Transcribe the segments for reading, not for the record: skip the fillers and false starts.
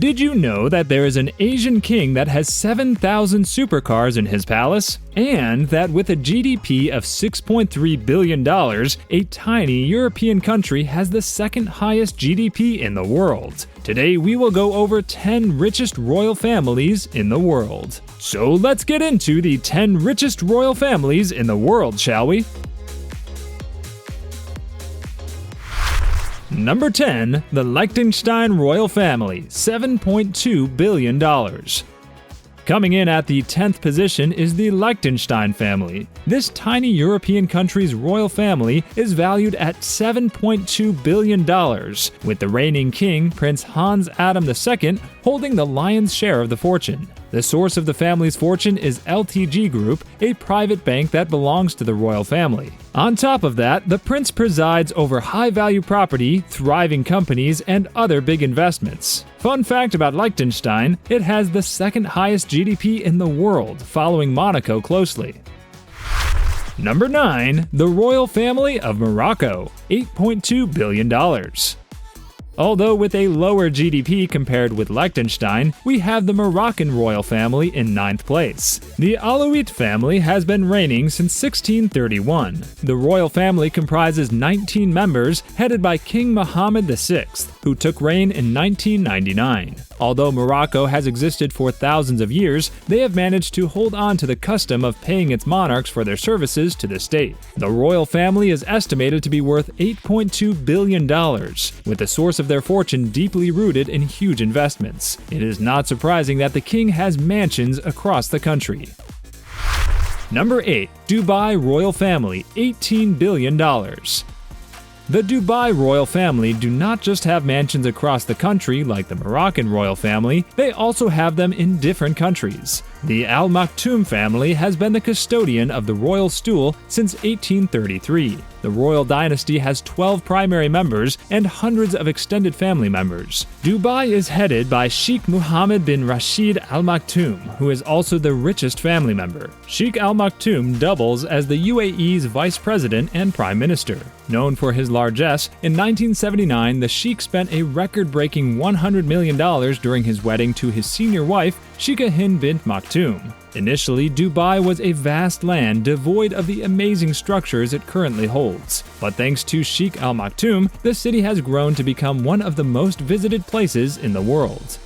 Did you know that there is an Asian king that has 7,000 supercars in his palace? And that with a GDP of $6.3 billion, a tiny European country has the second highest GDP in the world. Today we will go over 10 richest royal families in the world. So let's get into the 10 richest royal families in the world, shall we? Number 10. The Liechtenstein Royal Family, $7.2 billion. Coming in at the 10th position is the Liechtenstein family. This tiny European country's royal family is valued at $7.2 billion, with the reigning king, Prince Hans Adam II, holding the lion's share of the fortune. The source of the family's fortune is LTG Group, a private bank that belongs to the royal family. On top of that, the prince presides over high-value property, thriving companies, and other big investments. Fun fact about Liechtenstein, it has the second highest GDP in the world, following Monaco closely. Number 9. The Royal Family of Morocco, $8.2 billion. Although with a lower GDP compared with Liechtenstein, we have the Moroccan royal family in 9th place. The Alawite family has been reigning since 1631. The royal family comprises 19 members, headed by King Mohammed VI, who took reign in 1999. Although Morocco has existed for thousands of years, they have managed to hold on to the custom of paying its monarchs for their services to the state. The royal family is estimated to be worth $8.2 billion, with the source of their fortune deeply rooted in huge investments. It is not surprising that the king has mansions across the country. Number 8. Dubai Royal Family, $18 billion. The Dubai royal family do not just have mansions across the country like the Moroccan royal family, they also have them in different countries. The Al Maktoum family has been the custodian of the royal stool since 1833. The royal dynasty has 12 primary members and hundreds of extended family members. Dubai is headed by Sheikh Mohammed bin Rashid Al Maktoum, who is also the richest family member. Sheikh Al Maktoum doubles as the UAE's vice president and prime minister. Known for his largesse, in 1979 the Sheikh spent a record-breaking $100 million during his wedding to his senior wife, Sheikha Hind bint Maktoum. Initially, Dubai was a vast land devoid of the amazing structures it currently holds. But thanks to Sheikh Al Maktoum, the city has grown to become one of the most visited places in the world.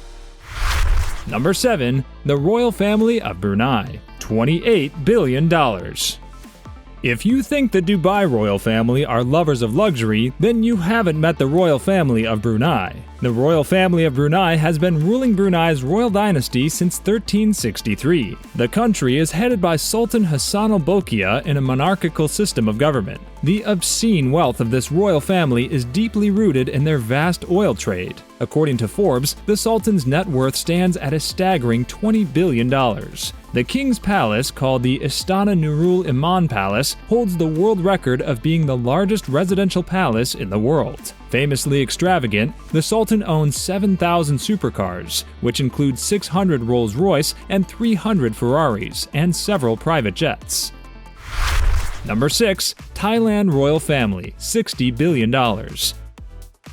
Number 7. The Royal Family of Brunei, $28 billion. If you think the Dubai royal family are lovers of luxury, then you haven't met the royal family of Brunei. The royal family of Brunei has been ruling Brunei's royal dynasty since 1363. The country is headed by Sultan Hassan al-Bolkiah in a monarchical system of government. The obscene wealth of this royal family is deeply rooted in their vast oil trade. According to Forbes, the Sultan's net worth stands at a staggering $20 billion. The king's palace, called the Istana Nurul Iman Palace, holds the world record of being the largest residential palace in the world. Famously extravagant, the Sultan owns 7,000 supercars, which include 600 Rolls-Royce and 300 Ferraris, and several private jets. Number 6. Thailand Royal Family, $60 billion.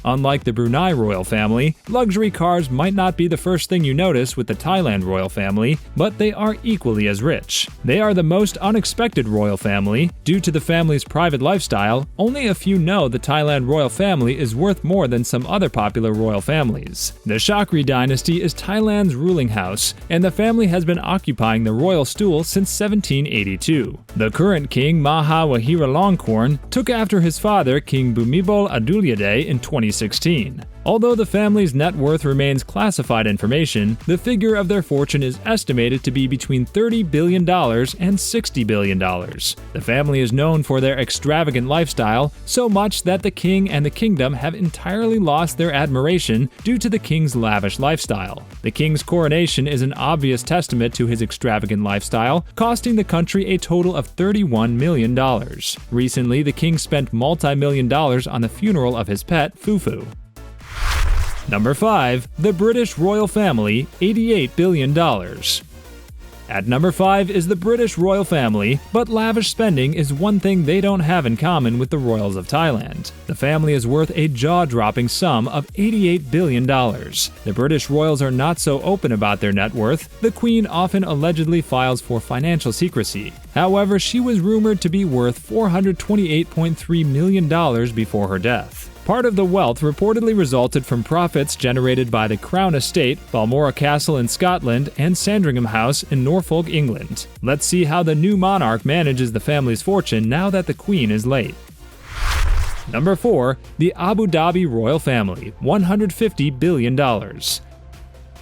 Unlike the Brunei royal family, luxury cars might not be the first thing you notice with the Thailand royal family, but they are equally as rich. They are the most unexpected royal family. Due to the family's private lifestyle, only a few know the Thailand royal family is worth more than some other popular royal families. The Chakri dynasty is Thailand's ruling house, and the family has been occupying the royal stool since 1782. The current king, Maha Vajiralongkorn, took after his father, King Bhumibol Adulyadej, in 2016. Although the family's net worth remains classified information, the figure of their fortune is estimated to be between $30 billion and $60 billion. The family is known for their extravagant lifestyle, so much that the king and the kingdom have entirely lost their admiration due to the king's lavish lifestyle. The king's coronation is an obvious testament to his extravagant lifestyle, costing the country a total of $31 million. Recently, the king spent multi-million dollars on the funeral of his pet, Fufu. Number 5. The British royal family, $88 billion. At number 5 is the British royal family, but lavish spending is one thing they don't have in common with the royals of Thailand. The family is worth a jaw-dropping sum of $88 billion. The British royals are not so open about their net worth. The Queen often allegedly files for financial secrecy. However, she was rumored to be worth $428.3 million before her death. Part of the wealth reportedly resulted from profits generated by the Crown Estate, Balmoral Castle in Scotland, and Sandringham House in Norfolk, England. Let's see how the new monarch manages the family's fortune now that the Queen is late. Number 4. The Abu Dhabi royal family, $150 billion.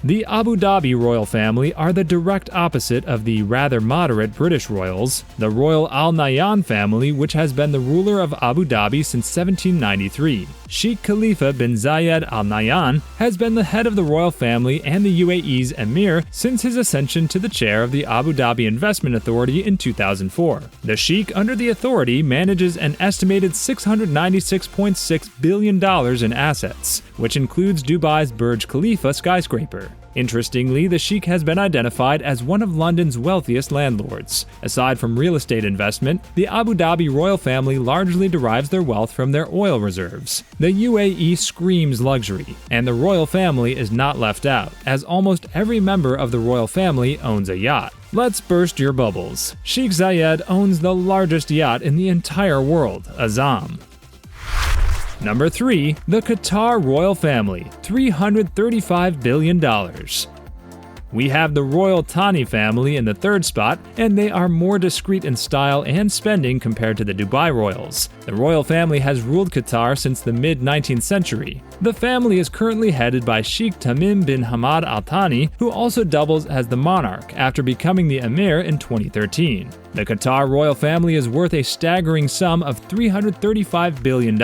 The Abu Dhabi royal family are the direct opposite of the rather moderate British royals, the Royal Al Nahyan family, which has been the ruler of Abu Dhabi since 1793. Sheikh Khalifa bin Zayed Al Nahyan has been the head of the royal family and the UAE's emir since his ascension to the chair of the Abu Dhabi Investment Authority in 2004. The Sheikh under the authority manages an estimated $696.6 billion in assets, which includes Dubai's Burj Khalifa skyscraper. Interestingly, the Sheikh has been identified as one of London's wealthiest landlords. Aside from real estate investment, the Abu Dhabi royal family largely derives their wealth from their oil reserves. The UAE screams luxury, and the royal family is not left out, as almost every member of the royal family owns a yacht. Let's burst your bubbles. Sheikh Zayed owns the largest yacht in the entire world, a Zam. Number 3. The Qatar royal family, $335 billion. We have the Royal Thani family in the third spot, and they are more discreet in style and spending compared to the Dubai royals. The royal family has ruled Qatar since the mid-19th century. The family is currently headed by Sheikh Tamim bin Hamad Al Thani, who also doubles as the monarch after becoming the emir in 2013. The Qatar royal family is worth a staggering sum of $335 billion.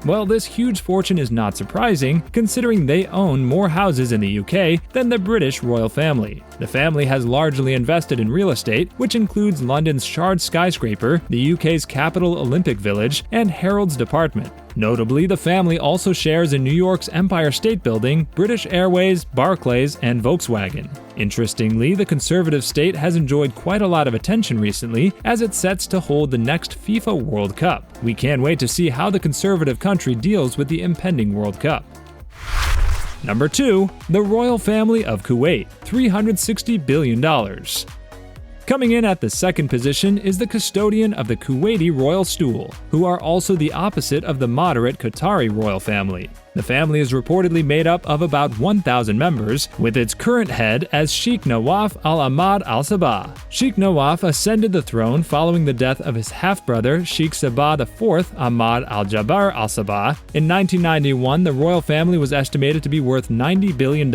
Well, this huge fortune is not surprising, considering they own more houses in the UK than the British royal family. The family has largely invested in real estate, which includes London's Shard skyscraper, the UK's Capital Olympic Village, and Harrods Department. Notably, the family also shares in New York's Empire State Building, British Airways, Barclays, and Volkswagen. Interestingly, the conservative state has enjoyed quite a lot of attention recently as it sets to hold the next FIFA World Cup. We can't wait to see how the conservative country deals with the impending World Cup. Number 2. The royal family of Kuwait, $360 billion. Coming in at the second position is the custodian of the Kuwaiti royal stool, who are also the opposite of the moderate Qatari royal family. The family is reportedly made up of about 1,000 members, with its current head as Sheikh Nawaf Al Ahmad Al Sabah. Sheikh Nawaf ascended the throne following the death of his half-brother Sheikh Sabah IV Ahmad Al Jabbar Al Sabah. In 1991, the royal family was estimated to be worth $90 billion,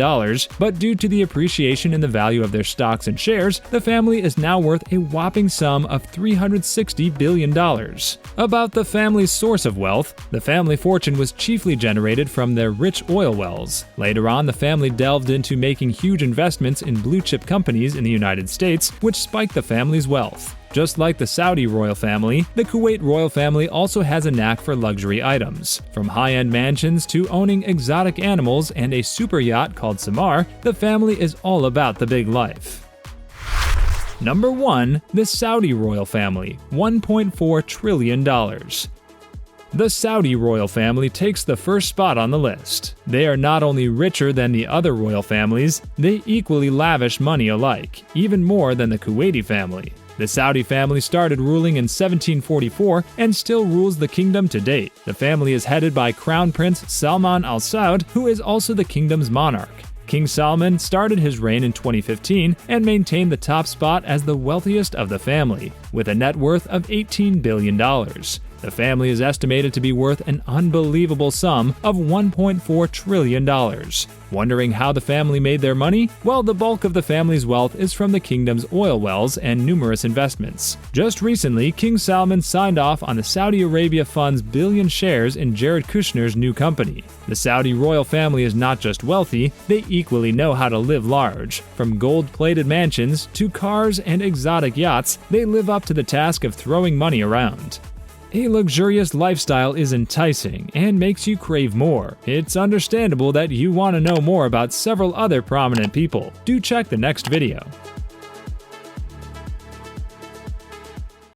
but due to the appreciation in the value of their stocks and shares, the family is now worth a whopping sum of $360 billion. About the family's source of wealth, the family fortune was chiefly generated from their rich oil wells. Later on, the family delved into making huge investments in blue-chip companies in the United States, which spiked the family's wealth. Just like the Saudi royal family, the Kuwait royal family also has a knack for luxury items. From high-end mansions to owning exotic animals and a super yacht called Samar, the family is all about the big life. Number 1. The Saudi royal family, $1.4 trillion. The Saudi royal family takes the first spot on the list. They are not only richer than the other royal families, they equally lavish money alike, even more than the Kuwaiti family. The Saudi family started ruling in 1744 and still rules the kingdom to date. The family is headed by Crown Prince Salman Al Saud, who is also the kingdom's monarch. King Salman started his reign in 2015 and maintained the top spot as the wealthiest of the family, with a net worth of $18 billion. The family is estimated to be worth an unbelievable sum of $1.4 trillion. Wondering how the family made their money? Well, the bulk of the family's wealth is from the kingdom's oil wells and numerous investments. Just recently, King Salman signed off on the Saudi Arabia Fund's billion shares in Jared Kushner's new company. The Saudi royal family is not just wealthy, they equally know how to live large. From gold-plated mansions to cars and exotic yachts, they live up to the task of throwing money around. A luxurious lifestyle is enticing and makes you crave more. It's understandable that you want to know more about several other prominent people. Do check the next video.